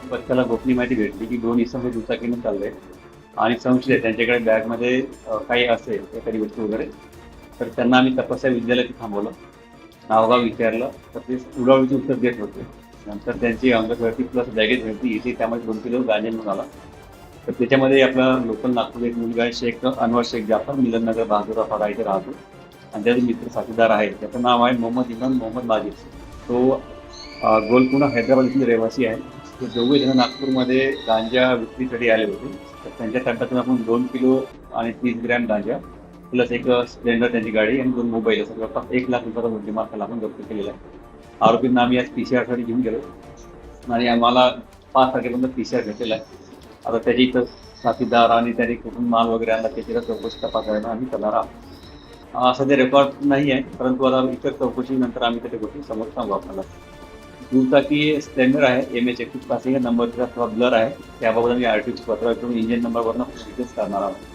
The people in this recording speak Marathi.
पथकाला गोपनीय माहिती भेटली की 2 इसम हे दुचाकीने चालले आणि संशय आहे त्यांच्याकडे बॅगमध्ये काही असेल एखादी वस्तू वगैरे, तर त्यांना आम्ही तपस्या विद्यालयात थांबवलं. नावगाव विचारलं तर ते उडावळीचे उत्तर देत होते. नंतर त्यांची अंगठवरती प्लस बॅगेज होती इथे, त्यामध्ये 2 किलो गांजा मिळून आला. तर त्याच्यामध्ये आपला लोकल नागपूर एक मुलगा आहे शेख अनवर शेख जाफर, मिलननगर बहादुरापाडा इथे राहतो आणि त्याचे मित्र साथीदार आहे. त्याचं नाव आहे मोहम्मद इम्रान मोहम्मद माजिद. तो गोलकुंडा हैदराबाद इथले रहिवासी आहे. ते दोघे जण नागपूरमध्ये गांजा विक्रीसाठी आले होते. तर त्यांच्या ताब्यातून आपण 2 किलो आणि 30 ग्रॅम गांजा प्लस एक स्प्लेंडर त्यांची गाडी आणि 2 मोबाईल असं जवळपास 1 लाख रुपयाचा मुद्देमाल त्याला आपण जप्त केलेला आहे. आरोपींना आम्ही आज PCR घेऊन गेलो आणि आम्हाला 5 तारखेपर्यंत PCR भेटलेला आहे. आता त्याची इथं साथीदार आणि त्याने कुठून माल वगैरे आणला त्याची चौकशी तपासायला आम्ही करणार आहोत. सध्या रेकॉर्ड नाही आहे, परंतु आता इतर चौकशीनंतर आम्ही त्या गोष्टी समोर सांगू आपल्याला. दुचाकी स्प्लेंडर आहे MH 31 पासिंग नंबर थोडा ब्लर आहे. त्याबाबत आम्ही RTOची पत्र करून इंजिन नंबरवरनं डिटेल्स करणार आहोत.